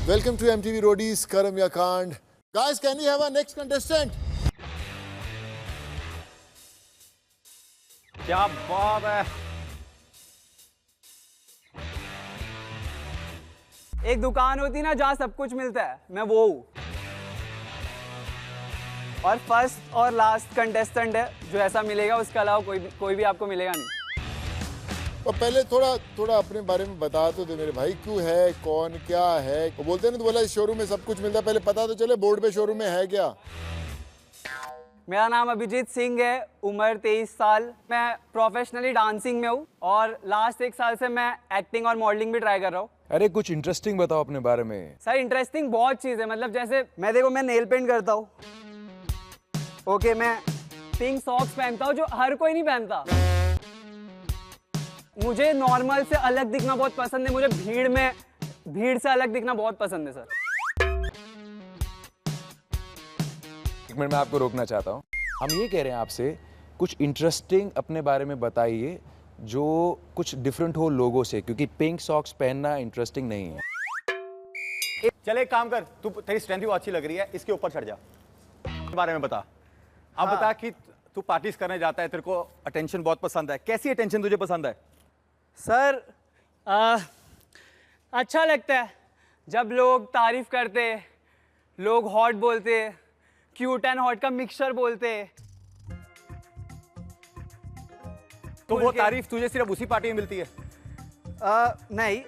Welcome to MTV Roadies Karam Ya Kand. Guys, can we have our next contestant? क्या बात है। एक दुकान होती ना जहाँ सब कुछ मिलता है, मैं वो हूँ। और फर्स्ट और लास्ट कंटेस्टेंट है जो ऐसा मिलेगा, उसके अलावा कोई भी आपको मिलेगा नहीं। और पहले थोड़ा अपने बारे में बता तो दे मेरे भाई, क्यों है, कौन क्या है। वो बोलते हैं ना, तो बोला इस शोरूम में सब कुछ मिलता है, पहले पता तो चले बोर्ड पे शोरूम में है क्या। मेरा नाम अभिजीत सिंह है, उम्र 23 साल। मैं प्रोफेशनली डांसिंग में हूँ और लास्ट 1 साल से मैं एक्टिंग और मॉडलिंग भी ट्राई कर रहा हूँ। अरे कुछ इंटरेस्टिंग बताओ अपने बारे में। सर इंटरेस्टिंग बहुत चीज़ है, मतलब जैसे मैं नेल पेंट करता हूँ। ओके, मैं पिंक सॉक्स पहनता हूँ जो हर कोई नहीं पहनता। मुझे नॉर्मल से अलग दिखना बहुत पसंद है, मुझे भीड़ से अलग दिखना बहुत पसंद है सर। एक मिनट मैं आपको रोकना चाहता हूँ। हम ये कह रहे हैं आपसे कुछ इंटरेस्टिंग अपने बारे में बताइए जो कुछ डिफरेंट हो लोगों से, क्योंकि पिंक सॉक्स पहनना इंटरेस्टिंग नहीं है। चल एक काम कर, तू तेरी स्ट्रेंथ भी अच्छी लग रही है, इसके ऊपर चढ़ जा। बारे में बता। अब बता कि तू पार्टीज करने जाता है, तेरे को अटेंशन बहुत पसंद है। कैसी अटेंशन तुझे पसंद है? सर अच्छा लगता है जब लोग तारीफ करते, लोग हॉट बोलते, क्यूट एंड हॉट का मिक्सचर बोलते। तो वो तारीफ तुझे सिर्फ उसी पार्टी में मिलती है? नहीं,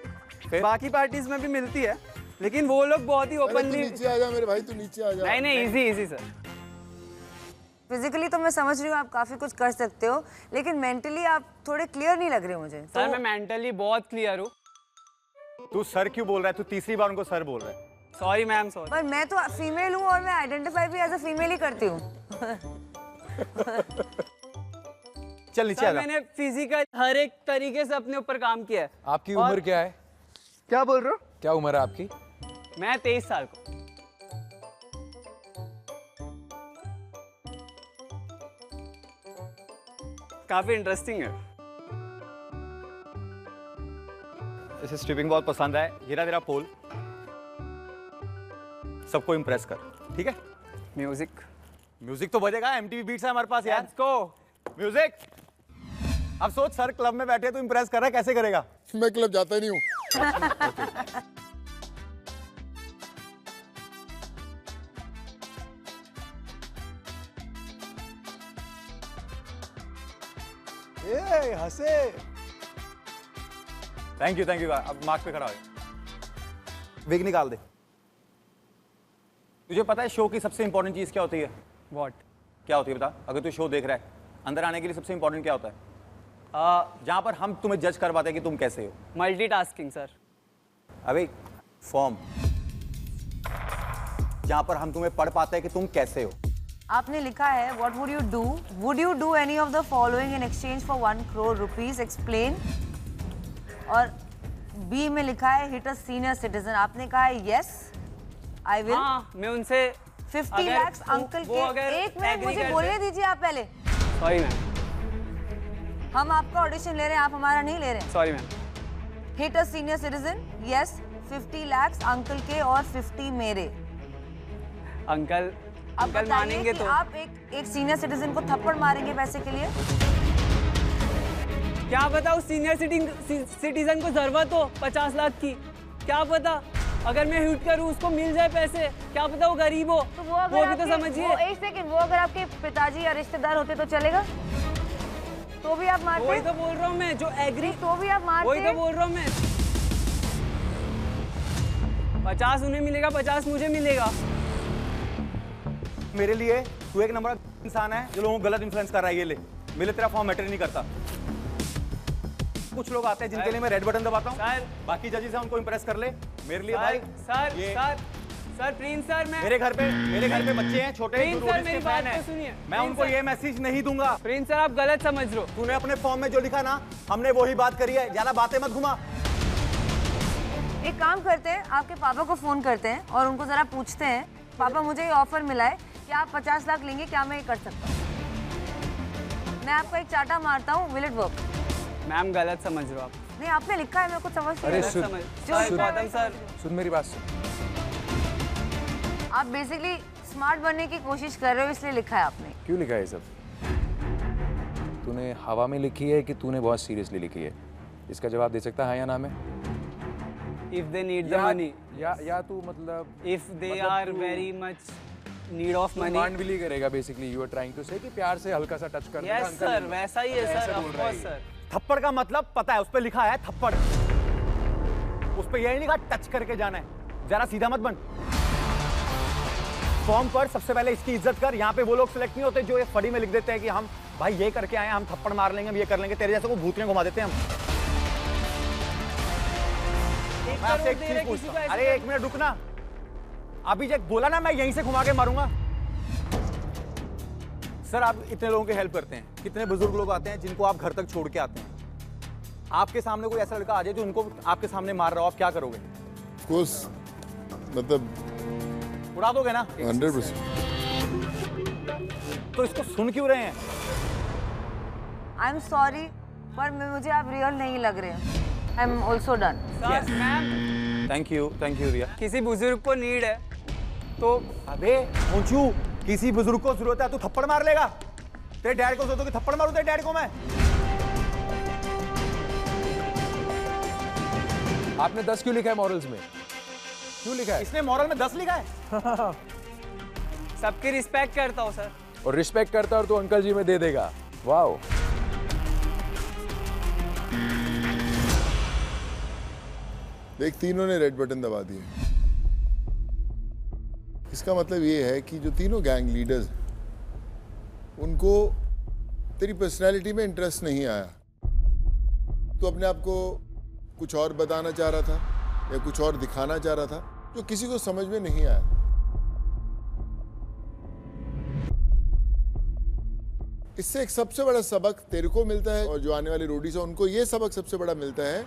फिर? बाकी पार्टीज में भी मिलती है, लेकिन वो लोग बहुत ही ओपनली। नीचे आ जा मेरे भाई, तू नीचे आ जा। नहीं, इजी सर। फिजिकली तो मैं समझ रही हूँ आप काफी कुछ कर सकते हो, लेकिन मेंटली आप थोड़े क्लियर नहीं लग रहे मुझे। सर मैं मेंटली बहुत क्लियर हूँ। तू सर क्यों बोल रहा है? तू तीसरी बार उनको सर बोल रहा है। Sorry ma'am, sorry. पर मैं तो फीमेल हूँ और मैं आइडेंटिफाई भी एज अ फीमेल ही करती हूँ। चल नीचे आ जा। मैंने फिजिकल हर एक तरीके से अपने ऊपर काम किया है। आपकी उम्र क्या है? क्या बोल रहे हो? क्या उम्र है आपकी? मैं 23 साल को। काफी इंटरेस्टिंग है। इसे स्ट्रिपिंग बहुत पसंद है। गिरा तेरा पोल, सबको इम्प्रेस कर, ठीक है? म्यूजिक तो बजेगा, एमटीवी बीट्स है हमारे पास यार। Let's go. म्यूजिक। अब सोच, सर क्लब में बैठे तो इम्प्रेस कर रहा है, कैसे करेगा? मैं क्लब जाता ही नहीं हूँ। हंसे। Thank you. अब मार्क पे खड़ा हो। विग निकाल दे। तुझे पता है शो की सबसे इंपॉर्टेंट चीज क्या होती है? व्हाट? क्या होती है बता। अगर तू शो देख रहा है, अंदर आने के लिए सबसे इंपॉर्टेंट क्या होता है? जहां पर हम तुम्हें जज कर पाते हैं कि तुम कैसे हो। Multitasking sir. अबे फॉर्म, जहां पर हम तुम्हें पढ़ पाते हैं कि तुम कैसे हो। आपने लिखा है what would you do any of the following in exchange for 1 crore rupees, explain. और बी में लिखा है हिट अ सीनियर सिटीजन। आपने कहा है यस आई विल। हाँ, मैं उनसे 50 lakhs अंकल के। एक मिनट मुझे बोलने दीजिए आप पहले। Sorry ma'am. हम आपका ऑडिशन ले रहे हैं, आप हमारा नहीं ले रहे हैं। Sorry ma'am. Hit a senior citizen, yes 50 lakhs uncle के और 50 मेरे। अंकल अब मानेंगे मानेंगे तो आप एक सीनियर सिटीजन को थप्पड़ मारेंगे पैसे के लिए? क्या पता उस सीनियर सिटीजन को जरूरत हो 50 लाख की, क्या पता अगर मैं हिट करूं उसको मिल जाए पैसे, क्या पता वो गरीब हो। तो वो भी तो समझिए। एक सेकंड, वो अगर आपके पिताजी या रिश्तेदार होते तो चलेगा? तो भी आप मारते? वही तो बोल रहा हूँ मैं, जो एग्री। तो भी आप मारते? वही तो बोल रहा हूँ मैं। 50 उन्हें मिलेगा, 50 मुझे मिलेगा। मेरे लिए तू एक नंबर का इंसान है जो लोगों को गलत इन्फ्लुएंस कर रहा है। ये ले, मेरे तेरा फॉर्म मैटर नहीं करता। कुछ लोग आते हैं जिनके लिए मैं रेड बटन दबाता हूँ, बाकी जजेस हैं उनको इंप्रेस कर ले। मेरे लिए भाई सर प्रिंस सर, मेरे घर पे बच्चे हैं छोटे, प्रिंस सर मेरी बात तो सुनिए। मैं उनको ये मैसेज नहीं दूंगा। प्रिंस सर आप गलत समझ रहे हो। तूने अपने फॉर्म में जो लिखा ना, हमने वही बात करी है, ज्यादा बातें मत घुमा। एक काम करते हैं, आपके पापा को फोन करते हैं और उनको जरा पूछते हैं, पापा मुझे ये ऑफर मिला है कि आप 50 लाख लेंगे, क्या मैं ये कर सकता हूँ? मैं आपको एक चाटा मारता हूँ, विल इट वर्क? मैम गलत समझ रहे हो आप। नहीं, आपने लिखा है, मैं कुछ समझ नहीं अरे रहा। सुन जो लिखा है सर सुन मेरी बात सुन। आप बेसिकली स्मार्ट बनने की कोशिश कर रहे हो इसलिए लिखा है आपने। क्यों लिखा है ये सब? तूने हवा में लिखी है कि तूने बहुत सीरियसली लिखी है? इसका जवाब दे सकता है हाँ या ना में? If they need the money, या तू मतलब if they are very much need of money. मांडविली करेगा basically. You are trying to say कि प्यार से हल्का सा टच कर देगा Yes अंकल। sir, वैसा ही है सर, of course sir. थप्पड़ का मतलब पता है, उस पर लिखा है थप्पड़, उस पर यही लिखा टच करके जाना है। जरा सीधा मत बन। फॉर्म पर सबसे पहले इसकी इज्जत कर। यहाँ पे वो लोग सिलेक्ट नहीं होते जो ये फड़ी में लिख देते हैं कि हम भाई ये करके आए, हम थप्पड़ मार लेंगे, हम ये कर लेंगे। तेरे जैसे को भूतियां घुमा देते हैं हम। मैं आपसे एक चीज पूछता हूं। अरे एक मिनट रुकना। अभी जब बोला ना मैं यहीं से घुमा के मारूंगा। सर आप इतने लोगों की हेल्प करते हैं, कितने बुजुर्ग लोग आते हैं जिनको आप घर तक छोड़ के आते हैं। आपके सामने कोई ऐसा लड़का आ जाए जो उनको आपके सामने मार रहा हो, आप क्या करोगे? Of course, मतलब उड़ा दोगे ना? 100%। तो इसको सुन क्यों रहे हैं? आई एम सॉरी पर मुझे आप रियल नहीं लग रहे हैं। I am also done. Sir, ma'am thank you Riya. किसी बुजुर्ग को नीड है तो अबे मुझू, किसी बुजुर्ग को जरूरत है तू थप्पड़ मार लेगा? तेरे डैड को सोचो कि थप्पड़ मारूं तेरे डैड को मैं? आपने 10 क्यों लिखा है मॉरल्स में? क्यों लिखा है? इसने मॉरल में 10 लिखा है। सबकी रिस्पेक्ट करता हूँ सर। और रिस्पेक्ट करता और तो अंकल जी में दे देगा। वाओ। देख तीनों ने रेड बटन दबा दिए। इसका मतलब ये है कि जो तीनों गैंग लीडर्स उनको तेरी पर्सनैलिटी में इंटरेस्ट नहीं आया। तो अपने आप को कुछ और बताना चाह रहा था या कुछ और दिखाना चाह रहा था जो किसी को समझ में नहीं आया। इससे एक सबसे बड़ा सबक तेरे को मिलता है और जो आने वाले रोडीज है उनको ये सबक सबसे बड़ा मिलता है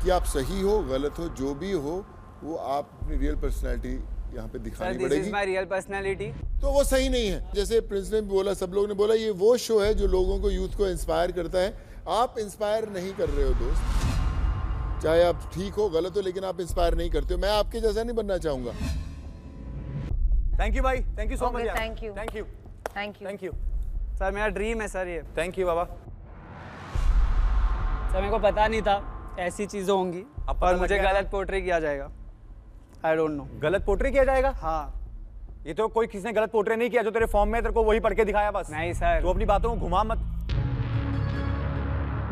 कि आप सही हो गलत हो जो भी हो वो आप अपनी रियल पर्सनैलिटी यहाँ पे दिखानी दिस पड़ेगी। Is my real personality. तो वो सही नहीं है। जैसे प्रिंस ने भी बोला, सब लोगों ने बोला, ये वो शो है जो लोगों को, यूथ को इंस्पायर करता है। आप इंस्पायर नहीं कर रहे हो दोस्त, चाहे आप ठीक हो गलत हो, लेकिन आप इंस्पायर नहीं करते हो। मैं आपके जैसा नहीं बनना चाहूंगा। थैंक यू भाई, thank you so much. Okay, thank you. Thank you thank you. Thank you. Sir मेरा ड्रीम है सर ये। Thank you Baba. सर मेरे को पता नहीं था ऐसी चीजें होंगी अब पता और लग मुझे गया? गलत पोर्ट्रे किया जाएगा। I don't know. गलत पोर्ट्रे किया जाएगा? हाँ ये तो कोई किसी ने गलत पोर्ट्रे नहीं किया, जो तेरे फॉर्म में तेरे को वही पढ़ के दिखाया बस। नहीं सर। तो अपनी बातों को घुमा मत।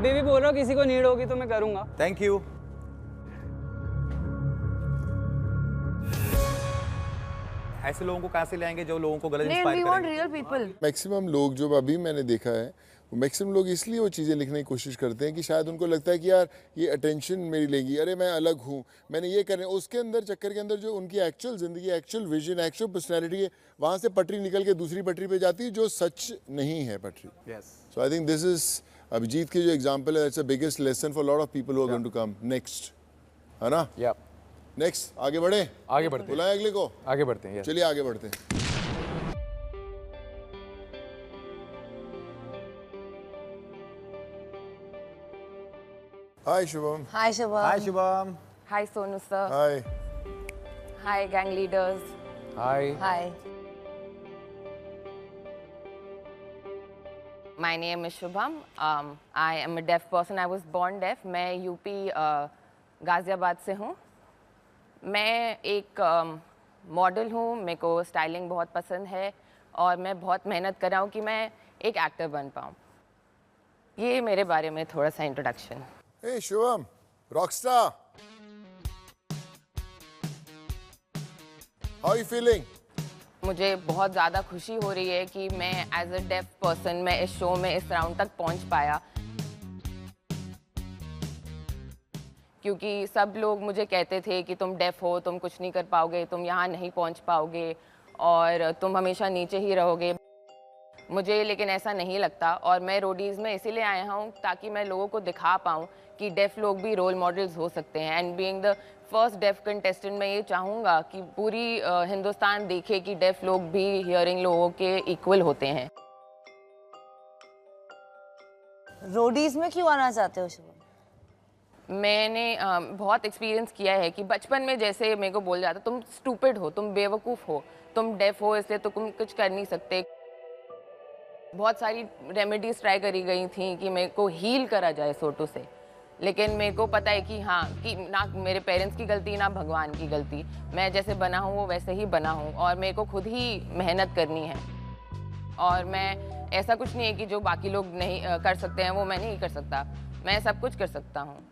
बेबी बोल रहा हूँ किसी को नीड होगी तो मैं करूँगा। Thank you. ऐसे लोगों को कहाँ से लाएंगे जो लोगों को गलत इंस्पायर वी वांट करेंगे? Real people. मैक्सिमम लोग जो अभी मैंने देखा है, वो मैक्सिमम लोग इसलिए वो चीज़ें लिखने की कोशिश करते हैं कि शायद उनको लगता है कि यार ये अटेंशन मेरी लेगी, अरे मैं अलग हूँ, मैंने ये करना है। उसके अंदर चक्कर के अंदर जो उनकी एक्चुअल ज़िंदगी, एक्चुअल विजन, एक्चुअल पर्सनैलिटी है, वहाँ से पटरी निकल के दूसरी पटरी पे जाती है जो सच नहीं है पटरी। So I think this is Abhijit के जो एग्जाम्पल है, that's the biggest lesson for lot of people who are going to come next, है ना? या नेक्स्ट आगे बढ़े, आगे बढ़ते हैं, बुलाएं अगले को, आगे बढ़ते हैं। yes. चलिए आगे बढ़ते हैं। Hi Shubham. Hi Shubham. Hi Shubham. Hi Sonu sir. Hi. Hi gang leaders. Hi. Hi. My name is Shubham. I am a deaf person. I was born deaf. मैं यूपी गाजियाबाद से हूँ। मैं एक मॉडल हूँ। मेरे को स्टाइलिंग बहुत पसंद है और मैं बहुत मेहनत कर रहा हूँ कि मैं एक एक्टर बन पाऊँ। ये मेरे बारे में थोड़ा सा introduction. Hey Shubham, rockstar. How are you feeling? मुझे बहुत ज़्यादा खुशी हो रही है कि मैं एज अ डेफ पर्सन मैं इस शो में इस राउंड तक पहुंच पाया, क्योंकि सब लोग मुझे कहते थे कि तुम डेफ हो, तुम कुछ नहीं कर पाओगे, तुम यहाँ नहीं पहुंच पाओगे और तुम हमेशा नीचे ही रहोगे। मुझे लेकिन ऐसा नहीं लगता और मैं रोडीज़ में इसीलिए आया हूँ ताकि मैं लोगों को दिखा पाऊँ कि डेफ लोग भी रोल मॉडल्स हो सकते हैं। And being the first deaf contestant मैं ये चाहूँगा कि पूरी हिंदुस्तान देखे कि डेफ लोग भी हियरिंग लोगों के इक्वल होते हैं। रोडीज में क्यों आना चाहते हो शुभम? मैंने बहुत एक्सपीरियंस किया है कि बचपन में जैसे मेरे को बोल जाता तुम स्टूपिड हो, तुम बेवकूफ़ हो, तुम डेफ हो इसलिए तो तुम कुछ कर नहीं सकते। बहुत सारी रेमेडीज ट्राई करी गई थी कि मेरे को हील करा जाए सोटो से, लेकिन मेरे को पता है कि हाँ कि ना मेरे पेरेंट्स की गलती ना भगवान की गलती, मैं जैसे बना हूँ वो वैसे ही बना हूँ और मेरे को खुद ही मेहनत करनी है। और मैं ऐसा कुछ नहीं है कि जो बाकी लोग नहीं कर सकते हैं वो मैं नहीं कर सकता, मैं सब कुछ कर सकता हूँ।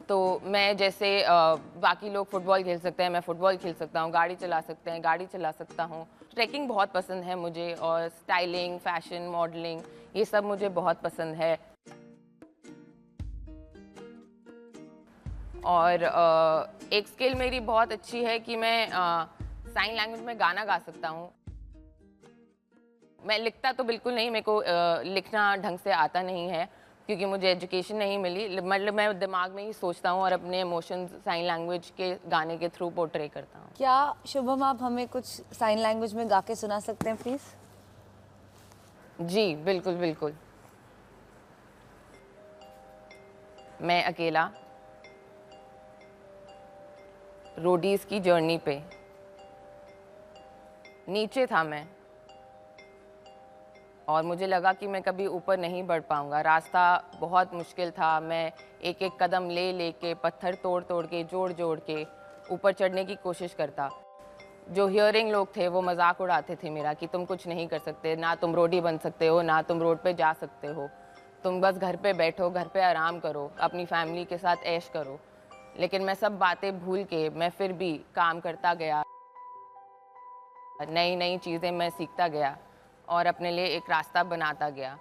तो मैं जैसे बाकी लोग फुटबॉल खेल सकते हैं, मैं फुटबॉल खेल सकता हूँ, गाड़ी चला सकते हैं, गाड़ी चला सकता हूँ। ट्रैकिंग बहुत पसंद है मुझे और स्टाइलिंग, फैशन, मॉडलिंग ये सब मुझे बहुत पसंद है। और एक स्किल मेरी बहुत अच्छी है कि मैं साइन लैंग्वेज में गाना गा सकता हूँ। मैं लिखता तो बिल्कुल नहीं, मेरे को लिखना ढंग से आता नहीं है क्योंकि मुझे एजुकेशन नहीं मिली। मतलब मैं दिमाग में ही सोचता हूँ और अपने इमोशंस साइन लैंग्वेज के गाने के थ्रू पोर्ट्रे करता हूँ। क्या शुभम आप हमें कुछ साइन लैंग्वेज में गा के सुना सकते हैं प्लीज? जी बिल्कुल बिल्कुल। मैं अकेला रोडीज की जर्नी पे, नीचे था मैं और मुझे लगा कि मैं कभी ऊपर नहीं बढ़ पाऊंगा। रास्ता बहुत मुश्किल था, मैं एक एक कदम ले लेके, पत्थर तोड़ तोड़ के, जोड़ जोड़ के ऊपर चढ़ने की कोशिश करता। जो हियरिंग लोग थे वो मजाक उड़ाते थे मेरा कि तुम कुछ नहीं कर सकते, ना तुम रोडी बन सकते हो, ना तुम रोड पे जा सकते हो, तुम बस घर पे बैठो, घर पे आराम करो, अपनी फैमिली के साथ ऐश करो। लेकिन मैं सब बातें भूल के मैं फिर भी काम करता गया, नई नई चीज़ें मैं सीखता गया और अपने लिए एक रास्ता बनाता गया।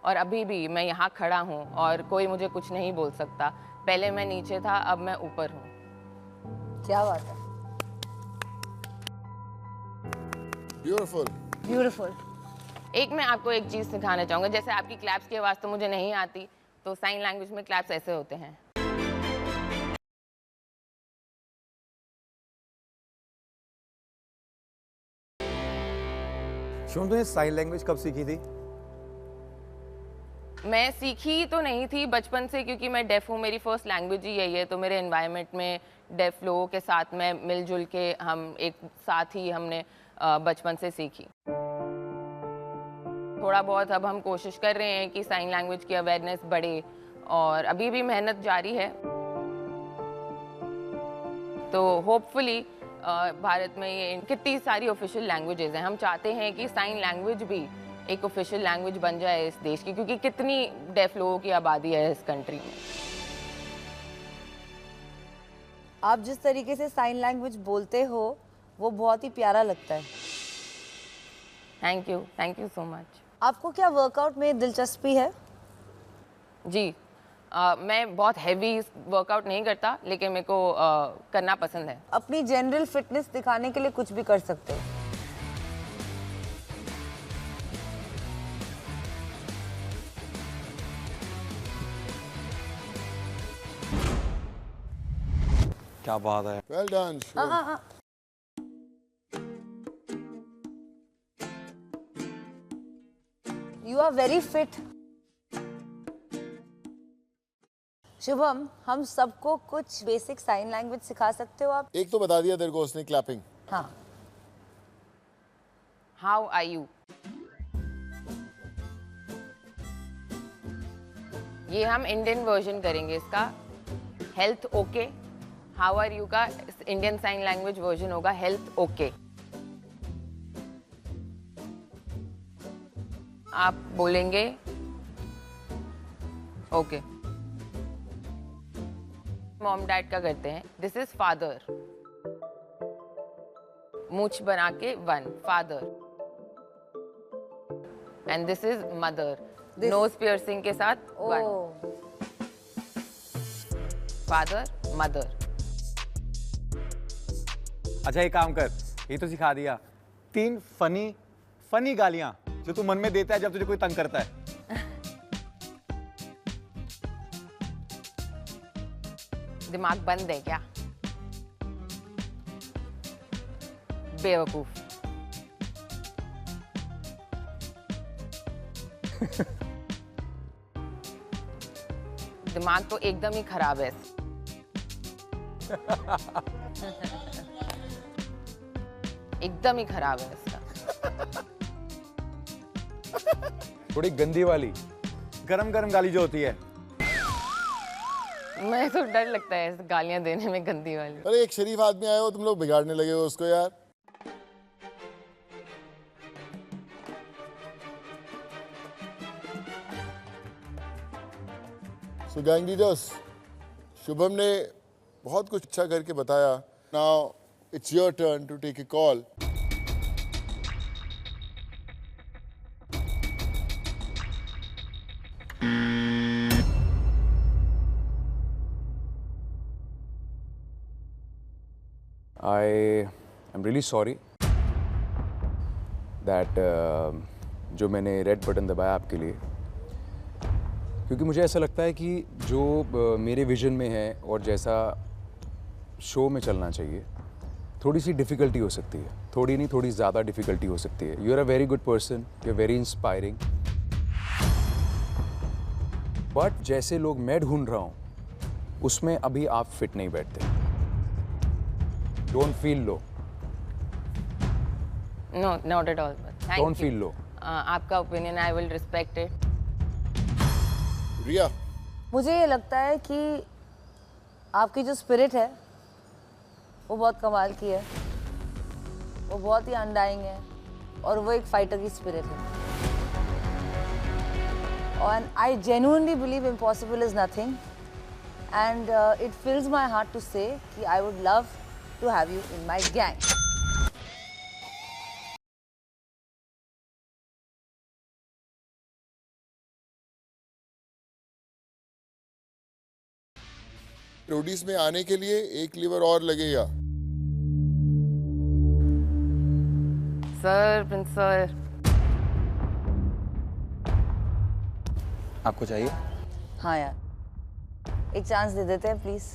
और अभी भी मैं यहाँ खड़ा हूँ और कोई मुझे कुछ नहीं बोल सकता। पहले मैं नीचे था, अब मैं ऊपर हूँ। क्या बात है, ब्यूटीफुल ब्यूटीफुल। एक मैं आपको एक चीज़ सिखाना चाहूँगा, जैसे आपकी क्लैप्स की आवाज़ तो मुझे नहीं आती, तो साइन लैंग्वेज में क्लैप्स ऐसे होते हैं। शुभम, तुमने साइन लैंग्वेज कब सीखी थी? मैं सीखी तो नहीं थी बचपन से, क्योंकि मैं डेफ हूँ, मेरी फर्स्ट लैंग्वेज ही यही है। तो मेरे एनवायरनमेंट में डेफ लोगों के साथ में मिलजुल के हम एक साथ ही हमने बचपन से सीखी। थोड़ा बहुत अब हम कोशिश कर रहे हैं कि साइन लैंग्वेज की अवेयरनेस बढ़े और अभी भी मेहनत जारी है। तो होपफुली भारत में ये कितनी सारी ऑफिशियल लैंग्वेजेस हैं, हम चाहते हैं कि साइन लैंग्वेज भी एक ऑफिशियल लैंग्वेज बन जाए इस देश की, क्योंकि कितनी डेफ लोगों की आबादी है इस कंट्री में। आप जिस तरीके से साइन लैंग्वेज बोलते हो वो बहुत ही प्यारा लगता है। Thank you so much. आपको क्या वर्कआउट में दिलचस्पी है? जी मैं बहुत हैवी वर्कआउट नहीं करता, लेकिन मेरे को करना पसंद है। अपनी जनरल फिटनेस दिखाने के लिए कुछ भी कर सकते हो। क्या बात है। Well done Shubham. You are very fit. Shubham, हम सबको कुछ बेसिक साइन लैंग्वेज सिखा सकते हो आप? एक तो बता दिया तेरे को उसने, क्लैपिंग। हाँ। हाउ आर यू, ये हम इंडियन वर्जन करेंगे इसका। Health okay, how are you का इंडियन साइन लैंग्वेज वर्जन होगा हेल्थ ओके। आप बोलेंगे ओके। मॉम डैड का करते हैं, दिस इज फादर, मूछ बना के one, father. And this is mother, nose piercing के साथ वन, फादर मदर। अच्छा एक काम कर, ये तो सिखा दिया, 3 फनी गालियां जो तू मन में देता है जब तुझे कोई तंग करता है। दिमाग बंद है क्या? बेवकूफ। दिमाग तो एकदम ही खराब है। एकदम ही खराब है इसका। थोड़ी गंदी वाली। गरम गरम गाली जो होती है। मैं तो डर लगता है ऐसे गालियां देने में, गंदी वाली। अरे एक शरीफ आदमी आए हो, तुम लोग बिगाड़ने लगे हो उसको यार। सो गैंग लीडर्स, शुभम ने बहुत कुछ अच्छा करके बताया। Now it's your turn to take a call. I am really sorry that जो मैंने रेड बटन दबाया आपके लिए, क्योंकि मुझे ऐसा लगता है कि जो मेरे विजन में है और जैसा शो में चलना चाहिए, थोड़ी सी डिफ़िकल्टी हो सकती है। थोड़ी नहीं, थोड़ी ज़्यादा डिफ़िकल्टी हो सकती है। You are a very good person, you are very inspiring, but जैसे लोग मैं ढूंढ रहा हूँ उसमें अभी आप फिट नहीं बैठते। Don't feel low. No, not at all. Thank Don't you. feel low. आपका opinion, I will respect it. Riya, मुझे ये लगता है कि आपकी जो स्पिरिट है वो बहुत कमाल की है, वो बहुत ही अनडाइंग है और वो एक फाइटर की स्पिरिट है। और I genuinely believe impossible is nothing, and it fills my heart to say कि I would love to have you in my gang. Roadies में आने के लिए एक लीवर और लगेगा। सर, प्रिंस सर, आपको चाहिए? हाँ यार, एक चांस दे देते हैं प्लीज।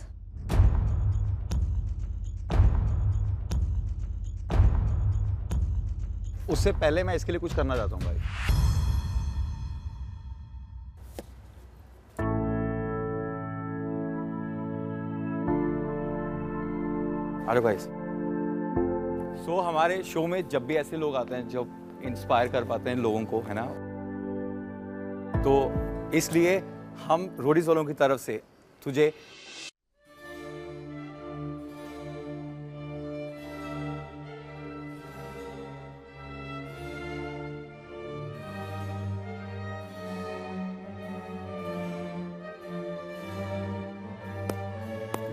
उससे पहले मैं इसके लिए कुछ करना चाहता हूँ भाई। अरे भाई, सो हमारे शो में जब भी ऐसे लोग आते हैं जो इंस्पायर कर पाते हैं लोगों को, है ना, तो इसलिए हम रोडीज वालों की तरफ से तुझे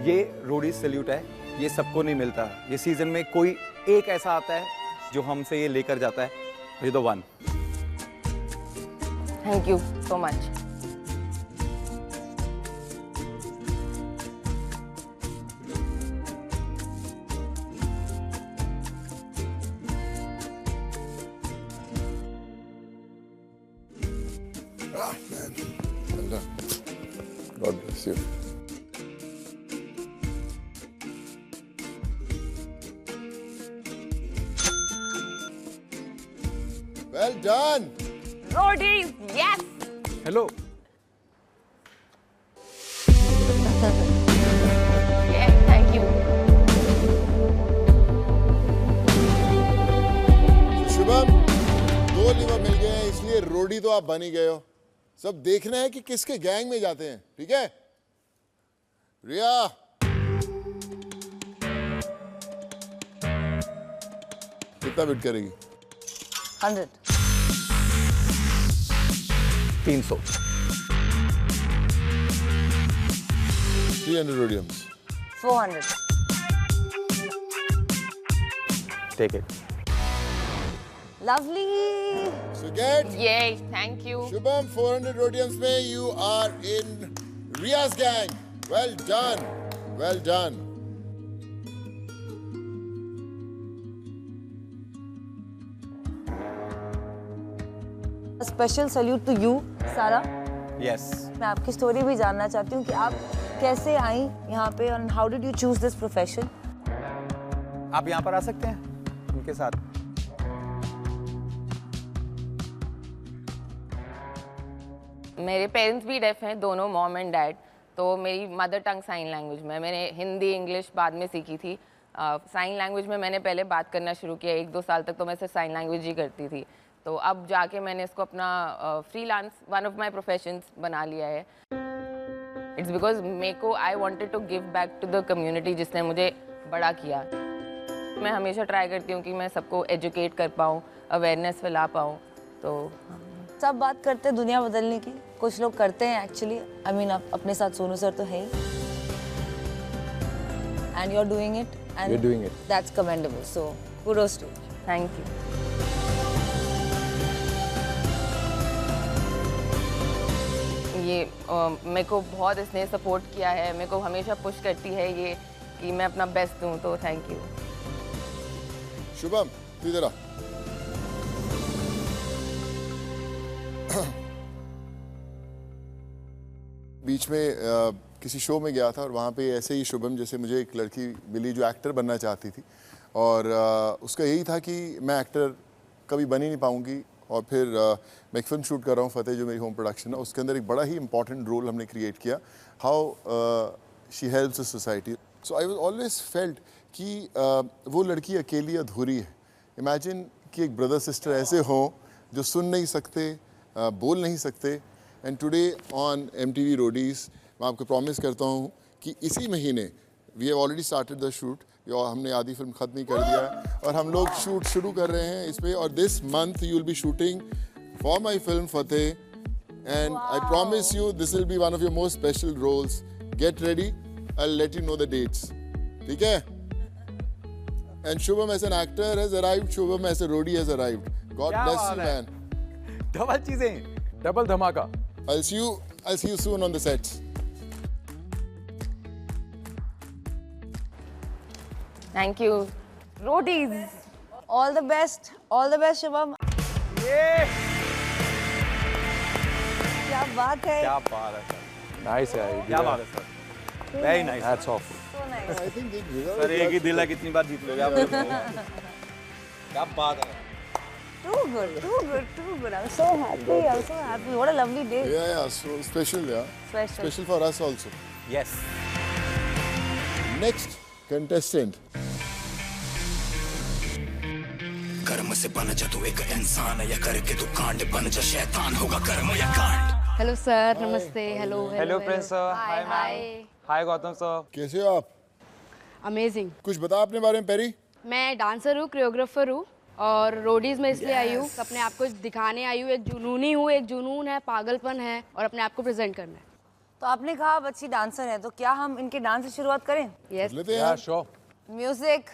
ये रोडीज सैल्यूट है। ये सबको नहीं मिलता। ये सीजन में कोई एक ऐसा आता है जो हमसे ये लेकर जाता है। ये तो one. Thank you so much. God bless you. Well done. Roadies, yes. Hello. Thank you. Shubham, 2 lever मिल गए हैं, इसलिए रोडी तो आप बन ही गए हो। सब देखना है कि किसके गैंग में जाते हैं, ठीक है? रिया, कितना बिट करेगी? 100. 300। 300 रोडियम्स। 400. Take it. Lovely. So get ये थैंक यू। Shubham 400 रोडियम्स में you are in Riya's gang. Well done. Well done. Special salute to you, Sara. Yes. मैं आपकी स्टोरी भी जानना चाहती हूँ कि आप कैसे आई यहाँ पे और how did you choose this profession? आप यहाँ पर आ सकते हैं उनके साथ। मेरे पेरेंट्स भी डेफ हैं, दोनों मॉम एंड डैड। तो मेरी मदर टंग साइन लैंग्वेज में, मैंने हिंदी इंग्लिश बाद में सीखी थी। साइन लैंग्वेज में मैंने पहले बात करना शुरू किया, 1-2 साल तक तो मैं सिर्फ साइन लैंग्वेज ही करती थी। तो अब जाके मैंने इसको अपना freelance one of my professions बना लिया है। इट्स बिकॉज मेरे को I wanted to give back to the community जिसने मुझे बड़ा किया। मैं हमेशा ट्राई करती हूँ कि मैं सबको एजुकेट कर पाऊँ, अवेयरनेस फैला पाऊँ। तो सब बात करते हैं दुनिया बदलने की, कुछ लोग करते हैं एक्चुअली। आई मीन अपने साथ सोनू सर तो है ही, and you are doing it, and You're doing it. That's commendable, so kudos to you. Thank you. ये मेरे को बहुत इसने सपोर्ट किया है, मेरे को हमेशा पुश करती है ये कि मैं अपना बेस्ट दूँ, तो थैंक यू। शुभम तू इधर आ। बीच में किसी शो में गया था और वहाँ पे ऐसे ही शुभम जैसे मुझे एक लड़की मिली जो एक्टर बनना चाहती थी, और उसका यही था कि मैं एक्टर कभी बन ही नहीं पाऊँगी। और फिर मैं एक फिल्म शूट कर रहा हूँ फतेह, जो मेरी होम प्रोडक्शन है, उसके अंदर एक बड़ा ही इंपॉर्टेंट रोल हमने क्रिएट किया, how she helps the society. So I was always felt कि वो लड़की अकेली अधूरी है। इमेजिन कि एक ब्रदर सिस्टर ऐसे हों जो सुन नहीं सकते, बोल नहीं सकते। And today on MTV Roadies मैं आपको प्रॉमिस करता हूँ कि इसी महीने we have already started the shoot, हमने आधी फिल्म ख़त्म ही कर दिया है और हम लोग शूट शुरू कर रहे हैं इस पे। और this month you will be shooting for my film Fateh, and I promise you this will be one of your most special roles. Get ready, I will let you know the dates, ठीक है? And Shubham as an actor has arrived. Shubham as a roadie has arrived. God bless you, man. Double चीजें, double धमाका। I'll see you soon on the sets. Thank you. Roadies, all the best Shubham. क्या बात है, क्या बात है sir, nice है, क्या बात है sir, very nice. Hats off. I think एक जगह सर एक ही दिल है, कितनी बार जीत लोगे आप? क्या बात है। too good. I'm so happy. What a lovely day. Yeah, so special, yeah. Special for us also. Yes, Next contestant. कर्म से बन जा तू एक इंसान, या करके तू कांड बन जा शैतान, होगा कर्म या कांड। हेलो सर, नमस्ते। हेलो हेलो प्रिंस सर, हाय हाय। हाय गौतम सर। कैसे हो आप? अमेजिंग। कुछ बता अपने बारे में पेरी। मैं डांसर हूँ, कोरियोग्राफर हूँ, और रोडीज में इसलिए आई हूँ, अपने आप को दिखाने आई हूँ। एक जुनूनी हूँ, एक जुनून है, पागलपन है, और अपने आप को प्रेजेंट करना है। तो आपने कहा आप अच्छी डांसर हैं, तो क्या हम इनके डांस से शुरुआत करें? यस। लेते हैं यार। श्योर। म्यूजिक।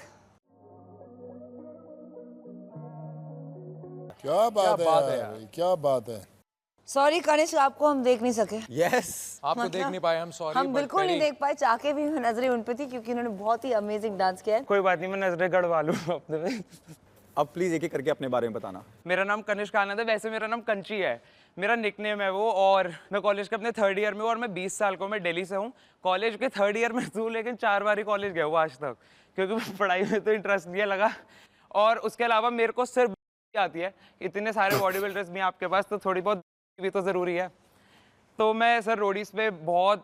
क्या बात है यार, क्या बात है। सॉरी कनिष्क, आपको हम देख नहीं सके। यस। आप तो देख नहीं पाए, हम सॉरी। हम बिल्कुल नहीं देख पाए, चाके भी नजरें उन पे थी क्योंकि उन्होंने बहुत ही अमेजिंग डांस किया है। कोई बात नहीं, मैं नजरें गड़वा लूँ अपने में। अब प्लीज एक एक करके अपने बारे में बताना। मेरा नाम कनिष्क आनंद है, वैसे मेरा नाम कंची है, मेरा निकनेम है वो। और मैं कॉलेज के अपने 3rd ईयर में हूँ, और मैं 20 साल को, मैं दिल्ली से हूँ। कॉलेज के 3rd ईयर में हूँ, लेकिन 4 बार ही कॉलेज गया हूँ आज तक, क्योंकि पढ़ाई में तो इंटरेस्ट नहीं लगा। और उसके अलावा मेरे को सिर्फ आती है, इतने सारे बॉडी बिल्डर्स भी आपके पास, तो थोड़ी बहुत भी तो ज़रूरी है। तो मैं सर रोडीज पे बहुत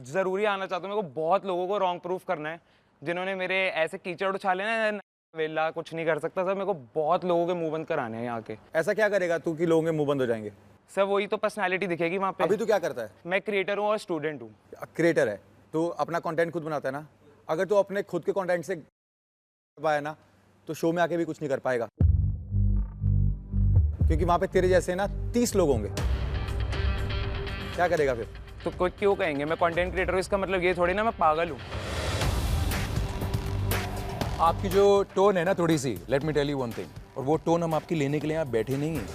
ज़रूरी आना चाहता हूँ। मेरे को बहुत लोगों को रॉन्ग प्रूफ करना है, जिन्होंने मेरे ऐसे कीचड़ उछाले ना, वेला कुछ नहीं कर सकता सर। मेरे को बहुत लोगों के मुंह बंद कराने हैं यहाँ के। ऐसा क्या करेगा तू कि लोगों के मुंह बंद हो जाएंगे? सर वही तो पर्सनालिटी दिखेगी वहाँ पे। अभी तू क्या करता है? मैं क्रिएटर हूँ और स्टूडेंट हूँ। क्रिएटर है, तू अपना कंटेंट खुद बनाता है ना। अगर तू अपने खुद के कंटेंट से पाया ना, तो शो में आके भी कुछ नहीं कर पाएगा, क्योंकि वहाँ पे तेरे जैसे ना 30 लोग होंगे। क्या करेगा फिर? तो कोई क्यों कहेंगे मैं कंटेंट क्रिएटर हूँ, इसका मतलब ये थोड़ी ना मैं पागल हूँ। आपकी जो टोन है ना थोड़ी सी, let me tell you one thing, और वो टोन हम आपकी लेने के लिए यहाँ बैठे नहीं हैं।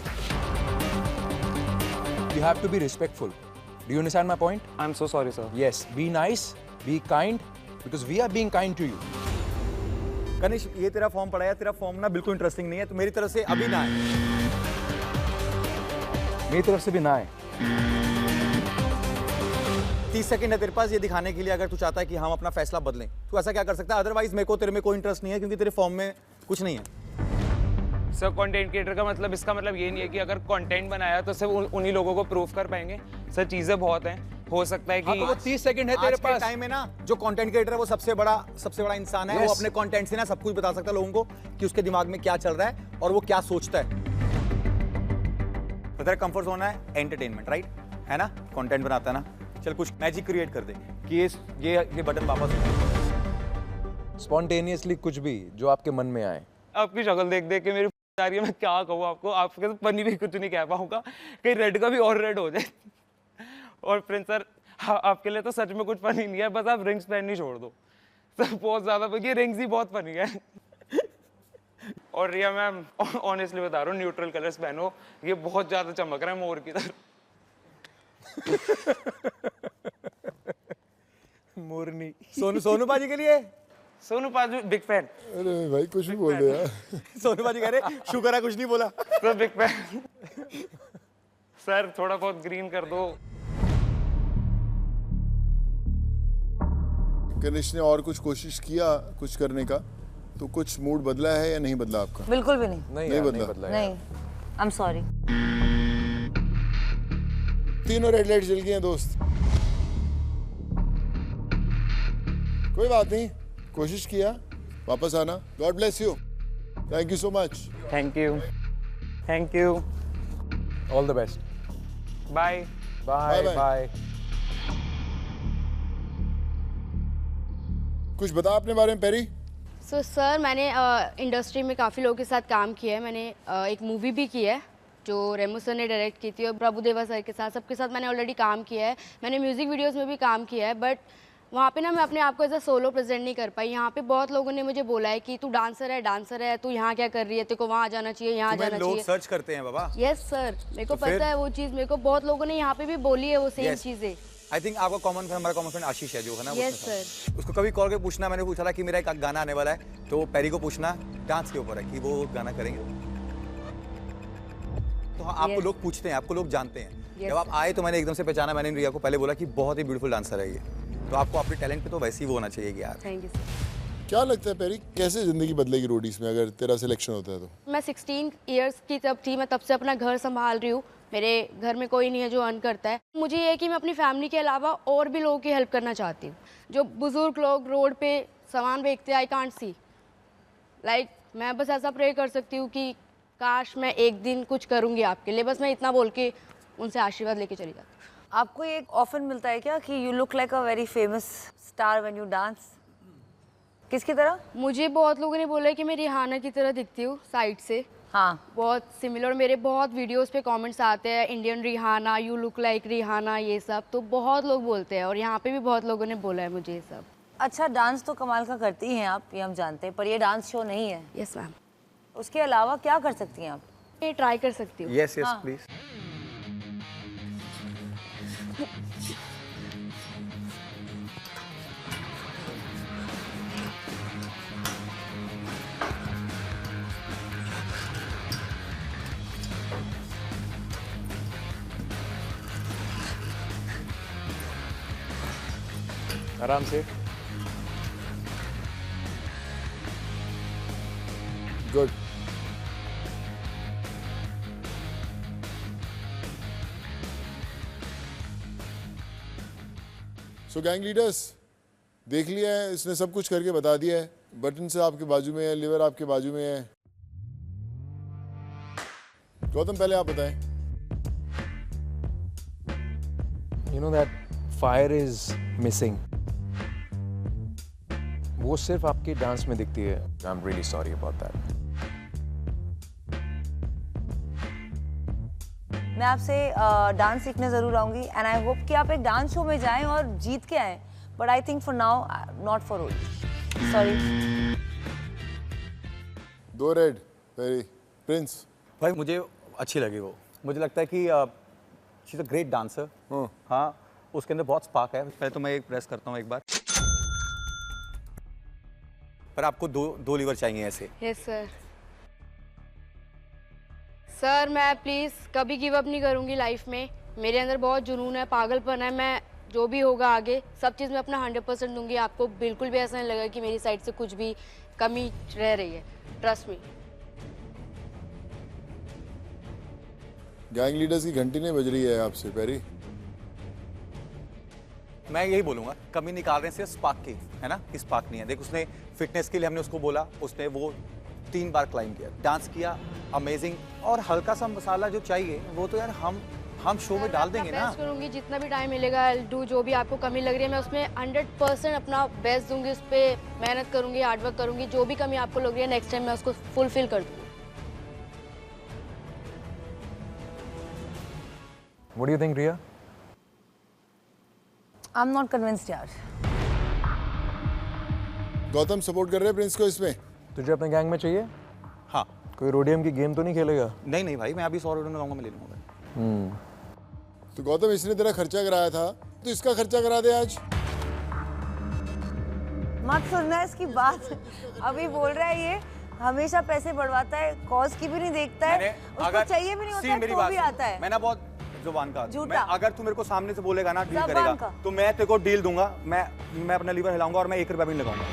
You have to be respectful. Do you understand my point? I am so sorry sir. Yes, be nice, be kind, because we are being kind to you. Kanishk, ये तेरा फॉर्म पड़ा है, तेरा फॉर्म ना बिल्कुल इंटरेस्टिंग नहीं है, तो मेरी तरफ से अभी ना है। मेरी तरफ से भी ना है। 30 सेकंड है तेरे पास ये दिखाने के लिए, अगर तू चाहता है कि हम अपना फैसला बदलें, तू ऐसा क्या कर सकता है? अदरवाइज मेरे को तेरे में कोई इंटरेस्ट नहीं है, क्योंकि तेरे फॉर्म में कुछ नहीं है। सर कंटेंट क्रिएटर का मतलब, इसका मतलब ये नहीं है कि अगर कंटेंट बनाया तो सिर्फ उन्हीं लोगों को प्रूफ कर पाएंगे। सर चीज़ें बहुत हैं, हो सकता है हाँ, कि तो वो 30 सेकंड है तेरे आज के पास। टाइम में ना जो कंटेंट क्रिएटर है वो सबसे बड़ा इंसान है। Yes. वो अपने कंटेंट से ना सब कुछ बता सकता है लोगों को कि उसके दिमाग में क्या चल रहा है और वो क्या सोचता है। तो तेरा कंफर्ट जोन है एंटरटेनमेंट, राइट है ना, कंटेंट बनाता है ना, चल कुछ मैजिक क्रिएट कर दे कि ये बटन वापस हो। स्पॉन्टेनियसली कुछ भी जो आपके मन में आए। आपकी शक्ल देख देख के मेरी आ रही है, मैं क्या कहूँ आपको, आपके तो पन्नी भी कुछ नहीं कह पाऊंगा, कहीं रेड का भी और रेड हो जाए। और प्रिंस सर, आपके लिए तो सच में कुछ फनी नहीं है, बस आप रिंग्स पहननी छोड़ दो, सब बहुत ज्यादा, ये रिंग्स ही बहुत फनी है। और रिया मैम, ऑनेस्टली बता रहा हूँ, न्यूट्रल कलर्स पहनो, ये बहुत ज्यादा चमक रहा है मोर की तरह। मोरनी। सोनू बाजी के लिए सोनू पाजी बिग फैन, अरे भाई कुछ भी बोल दे यार। सोनू बाजी कह रहे शुक्र है कुछ नहीं बोला। Sir big fan. सर थोड़ा बहुत ग्रीन कर दो। गणेश ने और कुछ कोशिश किया कुछ करने का, तो कुछ मूड बदला है या नहीं बदला आपका? बिल्कुल भी नहीं। नहीं नहीं यार, बदला। नहीं बदला यार। नहीं, आई एम सॉरी। तीनों रेड लाइट जल गई हैं दोस्त। कोई बात नहीं, कोशिश किया, वापस आना। God bless you, thank you so much. Thank you, thank you, all the best. Bye. Bye Bye-bye. Bye. कुछ बता अपने बारे में पेरी। सो सर, मैंने इंडस्ट्री में काफ़ी लोगों के साथ काम किया है। मैंने एक मूवी भी की है जो रेमो सर ने डायरेक्ट की थी, और प्रभुदेवा सर के साथ, सबके साथ मैंने ऑलरेडी काम किया है। मैंने म्यूज़िक वीडियोस में भी काम किया है, बट वहाँ पे ना मैं अपने आप को एज अ सोलो प्रेजेंट नहीं कर पाई। यहाँ पे बहुत लोगों ने मुझे बोला है कि तू डांसर है, तू यहाँ क्या कर रही है, तेरे को वहाँ जाना चाहिए, यहाँ जाना लोग चाहिए। सर्च करते हैं बाबा। यस सर, मेरे को तो फिर? पता है वो चीज़, मेरे को बहुत लोगों ने यहाँ पे भी बोली है वो सेम Yes. चीज़ें। आई थिंक आपका हमारा कॉमन फ्रेंड आशीष है जो है ना, Yes, उसमें था। sir. उसको कभी कॉल के पूछना, मैंने पूछा था कि मेरा एक गाना आने वाला है, तो पेरी को पूछना डांस के ऊपर है कि वो गाना करेंगे। तो हाँ, आपको Yes. लोग पूछते हैं, आपको लोग जानते हैं। Yes, जब आप आए तो मैंने एकदम से पहचाना, मैंने रिया को पहले बोला कि बहुत ही ब्यूटीफुल डांसर है ये, तो आपको अपने टैलेंट पे तो वैसे ही वो होना चाहिए कि यार। Thank you sir. क्या लगता है पेरी, कैसे जिंदगी बदलेगी रोडीज में अगर तेरा सिलेक्शन होता है तो? मैं 16 इयर्स की तब थी, मैं तब से अपना घर संभाल रही हूँ। मेरे घर में कोई नहीं है जो अर्न करता है। मुझे ये है कि मैं अपनी फैमिली के अलावा और भी लोगों की हेल्प करना चाहती हूँ। जो बुजुर्ग लोग रोड पे सामान बेचते हैं, आई कांट सी, लाइक मैं बस ऐसा प्रे कर सकती हूँ कि काश मैं एक दिन कुछ करूँगी आपके लिए, बस मैं इतना बोल के उनसे आशीर्वाद लेके चली जाती हूँ। आपको ये ऑफन मिलता है क्या कि you look like a very famous star when you dance? किसकी तरह? मुझे बहुत लोगों ने बोला है कि मैं रिहाना की तरह दिखती हूँ साइड से, हाँ। बहुत सिमिलर। मेरे बहुत वीडियोस पे कमेंट्स आते हैं, Indian Rihanna, you look like Rihanna, ये सब तो बहुत लोग बोलते हैं, और यहाँ पे भी बहुत लोगों ने बोला है मुझे ये सब। अच्छा, डांस तो कमाल का करती हैं आप, ये हम जानते हैं, पर ये डांस शो नहीं है। Yes ma'am. उसके अलावा क्या कर सकती हैं आप? ये ट्राई कर सकती हूँ। यस यस हाँ। प्लीज। आराम से। गुड। सो गैंग लीडर्स, देख लिया है, इसने सब कुछ करके बता दिया है। बटन से आपके बाजू में है, लिवर आपके बाजू में है। गौतम पहले आप बताएं। You know that fire is missing. वो सिर्फ आपके डांस में दिखती है। I'm really sorry about that. मैं आपसे डांस सीखने ज़रूर आऊँगी, एंड आई होप कि आप एक डांस शो में जाएं और जीत के आएं, but I think for now not for Roadies, sorry. 2 red, Perry, Prince. भाई मुझे अच्छी लगी वो, मुझे लगता है कि she is a great dancer. हाँ, उसके अंदर बहुत स्पार्क है। पहले तो मैं एक प्रेस करता हूँ एक बार, पर आपको दो लीवर चाहिए ऐसे। Yes sir. सर मैं प्लीज़ कभी गिव अप नहीं करूँगी लाइफ में। मेरे अंदर बहुत जुनून है, पागलपन है। मैं जो भी होगा आगे सब चीज़ में अपना 100% दूंगी। आपको बिल्कुल भी ऐसा नहीं लगा कि मेरी साइड से कुछ भी कमी रह रही है, ट्रस्ट मी। गैंग लीडर्स की घंटी नहीं बज रही है आपसे पेरी? मैं यही बोलूंगा, कमी निकाल रहे हैं सिर्फ स्पार्क की, है ना, स्पार्क नहीं है। देख उसने फिटनेस के लिए हमने उसको बोला, उसने वो 3 बार क्लाइंब किया, डांस किया, अमेजिंग। और हल्का सा मसाला जो चाहिए वो तो यार हम शो में डाल देंगे ना। बेस्ट करूंगी, जितना भी टाइम मिलेगा डू, जो भी आपको कमी लग रही है मैं उसमें 100% अपना बेस्ट दूंगी, उस पर मेहनत करूंगी, हार्डवर्क करूंगी। जो भी कमी आपको लग रही है नेक्स्ट टाइम मैं उसको फुलफिल कर दूंगी। What do you think, Riya? I'm not convinced यार। गौतम सपोर्ट कर रहे हैं प्रिंस को इसमें? तुझे अपने गैंग में चाहिए? हाँ। कोई रोडियम की गेम तो नहीं खेलेगा? नहीं भाई, मैं अभी 100 रुपये लगाऊंगा, मैं ले लूंगा। तो गौतम इसने तेरा खर्चा कराया था, तो इसका खर्चा करा दे आज। मत सुनना इसकी बात। अभी बोल रहा है ये हमेशा पैसे बढ़वाता है, कॉज की भी नहीं देखता है, उसको चाहिए भी नहीं होता है, तो भी आता है। मैंने बहुत जुबान का, झूठा। मैं अगर तू मेरे को सामने से बोलेगा ना डील जुबान करेगा का। तो मैं तेरे को डील दूंगा। मैं अपना लीवर हिलाऊंगा और मैं 1 रुपया भी नहीं लगाऊंगा।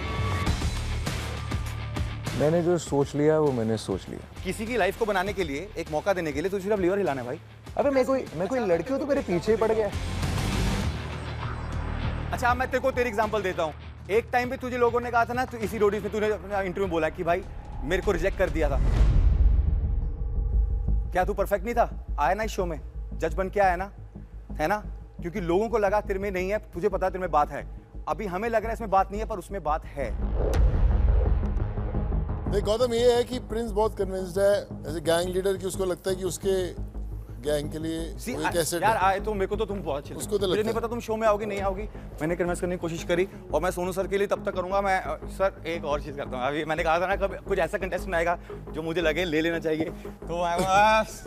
मैंने जो सोच लिया वो मैंने सोच लिया। किसी की लाइफ को बनाने के लिए, एक मौका देने के लिए तुझे सिर्फ लीवर हिलाना है भाई। अबे मैं कोई लड़की हूँ तो मेरे पीछे पड़ गया। अच्छा मैं तेरे को तेरी एग्जांपल देता हूँ। एक टाइम पे तुझे लोगों ने कहा था ना, तू इसी रोडीज में तूने इंटरव्यू में बोला कि भाई मेरे को रिजेक्ट कर दिया था। क्या तू परफेक्ट नहीं था? आया ना इस शो में, जज बन के आया ना, है ना? क्योंकि लोगों को लगा तेरे में नहीं है, तुझे पता तेरे में बात है। अभी हमें लग रहा है इसमें बात नहीं है, पर उसमें बात है। देख गौतम, ये है कि प्रिंस बहुत कन्विंस्ड है एज ए गैंग लीडर कि उसको लगता है कि उसके गैंग के लिए वो एक एसेट यार है। आए तो मेरे को तो तुम बहुत अच्छे, उसको तो मुझे लगता नहीं है। पता तुम शो में आओगी नहीं आओगी। मैंने कन्विंस करने की कोशिश करी और मैं सोनू सर के लिए तब तक करूंगा। मैं सर एक और चीज करता हूँ, अभी मैंने कहा था ना कभी कुछ ऐसा कंटेस्टेंट आएगा जो मुझे लगे ले लेना चाहिए, तो मैं बस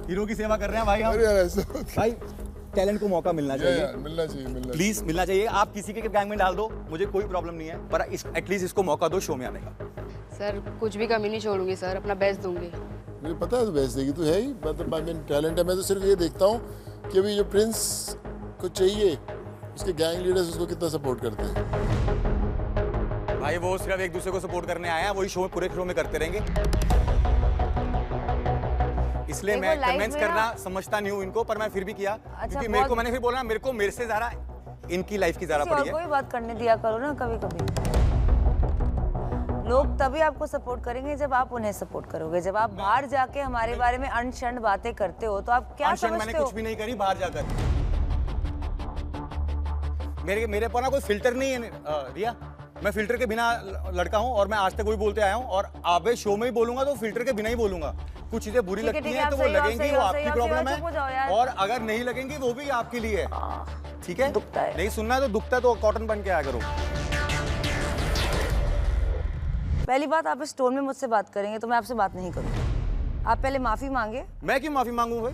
हीरो की सेवा कर रहे हैं भाई हम। अरे यार ऐसा भाई टैलेंट को मौका मिलना चाहिए, मिलना चाहिए प्लीज मिलना चाहिए। आप किसी के गैंग में डाल दो, मुझे कोई प्रॉब्लम नहीं है, पर एटलीस्ट इसको मौका दो शो में आने का। सर कुछ भी कमी नहीं छोड़ूंगी सर, अपना बेस्ट दूंगी। मुझे पता है तो बेस्ट देगी, तू है ही, मतलब आई मीन टैलेंट है। मैं तो सिर्फ ये देखता हूँ कि अभी जो प्रिंस को चाहिए उसके गैंग लीडर्स उसको कितना सपोर्ट करते हैं। भाई वो सिर्फ एक दूसरे को सपोर्ट करने आया है, वही शो पूरे शो में करते रहेंगे। इसलिए मैं कन्विंस करना समझता नहीं हूँ इनको, पर मैं फिर भी किया क्योंकि मेरे को, मैंने फिर बोला मेरे से ज्यादा इनकी लाइफ की ज्यादा पड़ी है। कोई बात करने दिया करो ना कभी कभी। लोग तभी आपको सपोर्ट करेंगे जब आप उन्हें सपोर्ट करोगे। जब आप बाहर जाके हमारे बारे में अनशंड बातें करते हो तो आप क्या समझते हो? मैंने कुछ भी नहीं करी बाहर जाकर। मेरे पर ना कोई फिल्टर नहीं है रिया, मैं फिल्टर के बिना लड़का हूँ और मैं आज तक वही बोलते आया हूँ और आबे शो में ही बोलूंगा तो फिल्टर के बिना ही बोलूंगा। कुछ चीजें बुरी लगती हैं तो वो लगेंगी, वो आपकी प्रॉब्लम है, और अगर नहीं लगेंगी वो भी आपके लिए है, ठीक है? नहीं सुनना है तो दुखता है तो कॉटन बन के आया करो। पहली बात, आप इस टोन में मुझसे बात करेंगे तो मैं आपसे बात नहीं करूंगी। आप पहले माफी मांगे। मैं क्यों माफी मांगू भाई?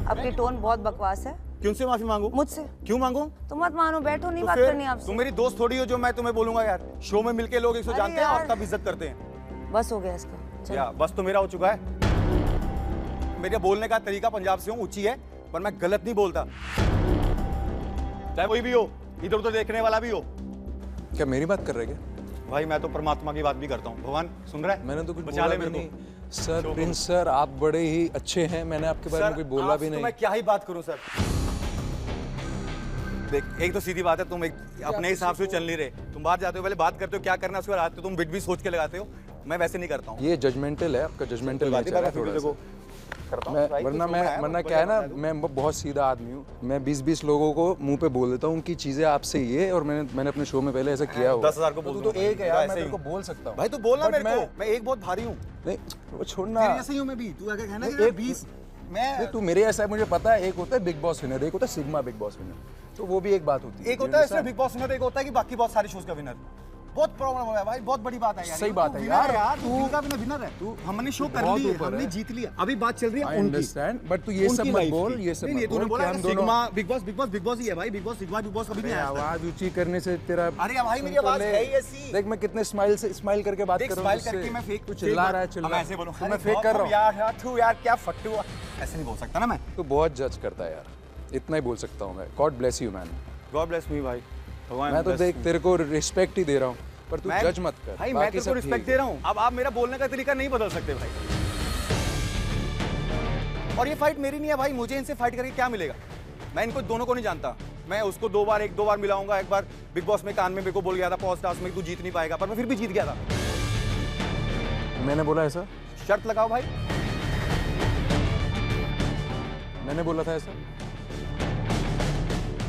आपकी टोन बहुत बकवास है। क्यों से माफी मांगू? मुझसे। क्यों मांगू? तो मत मानो, बैठो, नहीं तो बात फिर करनी आपसे। तुम मेरी दोस्त थोड़ी हो जो मैं तुम्हें बोलूंगा यार। शो में मिलके लोग इसको जानते हैं और तब इज्जत करते हैं। बस हो गया इसका। या बस तो मेरा हो चुका है। मेरे बोलने का तरीका पंजाब से हूँ, ऊंची है, पर मैं गलत नहीं बोलता, चाहे कोई भी हो, इधर उधर देखने वाला भी हो। क्या मेरी बात कर रहे क्या? भाई मैं तो परमात्मा की बात भी करता हूँ। भगवान सुन रहा है? मैंने तो कुछ बचा बोला ले भी मेरे नहीं। को। सर प्रिंस सर आप बड़े ही अच्छे हैं, मैंने आपके बारे में कोई बोला भी नहीं। मैं क्या ही बात करूं सर? देख एक तो सीधी बात है, तुम एक अपने हिसाब से चल नहीं रहे। तुम बाहर जाते हो, पहले बात करते हो क्या करना है, उसके बाद आते हो तुम बिट भी सोच के लगाते हो। मैं वैसे नहीं करता हूँ। ये जजमेंटल है आपका, जजमेंटल नेचर है थोड़ा सा। वरना क्या है ना, मैं बहुत सीधा आदमी हूँ। मैं 20-20 लोगों को मुंह पे बोल देता हूँ कि चीजें आपसे ये, और मैंने अपने शो में पहले ऐसा किया हुआ। 10,000 को बोल तो एक है यार, मैं तेरे को बोल सकता हूँ भाई। तू बोलना मेरे को, मैं एक बहुत भारी हूँ। नहीं वो छोड़ना, ऐसे ही हूँ मैं भी। तू अगर कहना कि 20 मैं, तू मेरे ऐसा है मुझे पता है। एक होता है बिग बॉस विनर, एक होता है सिग्मा बिग बॉस विनर, तो वो भी एक बात होती है। एक होता है सिर्फ बिग बॉस विनर, एक होता है कि बाकी बहुत सारे शोज का विनर। बहुत प्रॉब्लम हो गया भाई, बहुत बड़ी बात है यार। सही बात है यार, तू का विनर है। तू हमने शो कर ली, हमने जीत लिया, अभी बात चल रही है उनकी। अंडरस्टैंड, बट तू ये सब मत बोल, ये सब मत बोल कि हम दोनों बिग बॉस ही है भाई। बिग बॉस कभी नहीं आया। आवाज ऊंची करने से तेरा, अरे भाई मेरी आवाज है ही ऐसी। देख मैं कितने स्माइल करके बात कर रहा हूं। स्माइल करके मैं फेक, तू चिल्ला रहा है, चिल्ला। मैं ऐसे बोलूं, मैं फेक कर रहा हूं यार। तू यार क्या फट्टू, ऐसे नहीं बोल सकता ना मैं। तू बहुत जज करता है यार, इतना ही बोल सकता हूं मैं। God bless you man. God bless me भाई। मैं तो देख तेरे को रिस्पेक्ट ही दे रहा हूं, पर तू जज मत कर भाई। मैं तेरे को रिस्पेक्ट दे रहा हूं। अब आप मेरा बोलने का तरीका नहीं बदल सकते भाई। और ये फाइट मेरी नहीं है भाई, मुझे इनसे फाइट करके क्या मिलेगा? मैं इनको दोनों को नहीं जानता। मैं उसको एक दो बार मिलाऊंगा। एक बार बिग बॉस में कान में मेरे को बोल गया था पॉज टास्क में तू जीत नहीं पाएगा, पर मैं फिर भी जीत गया था। मैंने बोला ऐसा? शर्त लगाओ भाई। मैंने बोला था ऐसा?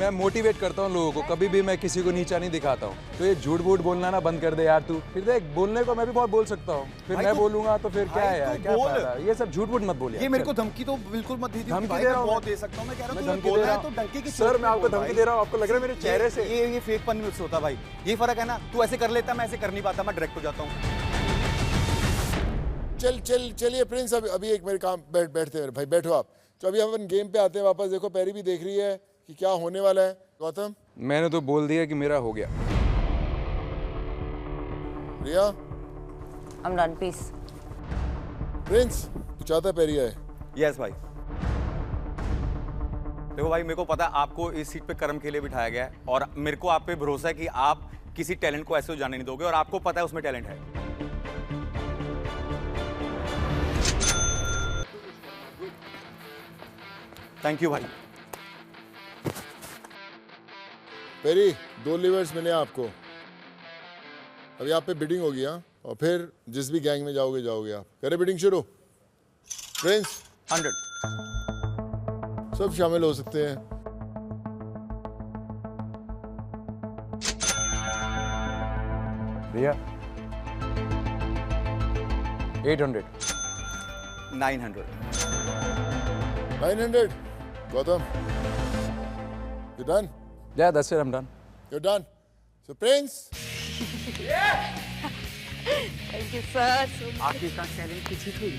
मैं मोटिवेट करता हूँ लोगों को, कभी भी मैं किसी को नीचा नहीं दिखाता हूँ। तो ये झूठ बूठ बोलना ना बंद कर दे यार तू। फिर देख, बोलने को मैं भी बहुत बोल सकता हूँ, फिर मैं बोलूंगा तो फिर क्या है यार, क्या फायदा? ये सब झूठ बूठ मत बोल यार। ये मेरे को धमकी तो बिल्कुल मत दीजिए। धमकी भाई दे रहा मैं हूँ, बहुत दे सकता हूँ। मैं कह रहा हूँ धमकी बोल दे रहा रहा है तो डरके की सर, मैं आपको धमकी दे रहा हूँ, आपको लग रहा है मेरे चेहरे से? ये फेक पन मुझसे होता भाई। ये फर्क है ना, तू ऐसे कर लेता, मैं ऐसे कर नहीं पाता, मैं डायरेक्ट हो जाता हूँ। चलिए प्रिंस, अभी एक मेरे काम बैठते हैं भाई, बैठो आप। तो अभी अपन गेम पे आते हैं वापस। देखो पैरी भी देख रही है कि क्या होने वाला है। गौतम, मैंने तो बोल दिया कि मेरा हो गया। रिया, I'm done, peace. प्रिंस, तू चाहता पैरी आए? यस भाई। देखो भाई, मेरे को पता है आपको इस सीट पे कर्म के लिए बिठाया गया है, और मेरे को आप पे भरोसा है कि आप किसी टैलेंट को ऐसे जाने नहीं दोगे, और आपको पता है उसमें टैलेंट है। थैंक यू भाई। पैरी, 2 लिवर्स मिले आपको। अभी आप पे बिडिंग होगी, हाँ, और फिर जिस भी गैंग में जाओगे आप। करे बिडिंग शुरू। प्रिंस, 100। सब शामिल हो सकते हैं। भैया 800। 900। 900। Gautam, you done? Yeah, that's it, I'm done. You're done. So Prince, thank you sir. आपके साथ टैलेंट किसी को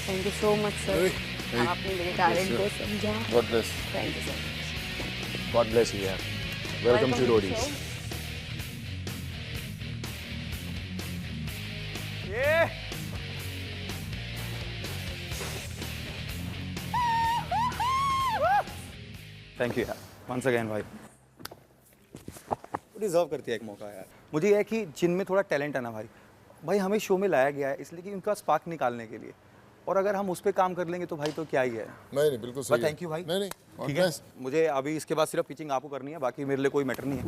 thank you so much sir, आपने मेरे टैलेंट को समझा। God bless. Thank you so much. God bless you, यार। Welcome to Roadies. Thank you यार, वंस अगेन भाई। डिजर्व करती है एक मौका यार। मुझे यह है कि जिनमें थोड़ा टैलेंट है ना भाई हमें शो में लाया गया है इसलिए कि उनका स्पार्क निकालने के लिए, और अगर हम उस पर काम कर लेंगे तो भाई तो क्या ही है। नहीं बिल्कुल सही है। थैंक यू भाई। नहीं ठीक है, मुझे अभी इसके बाद सिर्फ पिचिंग आपको करनी है, बाकी मेरे लिए कोई मैटर नहीं है।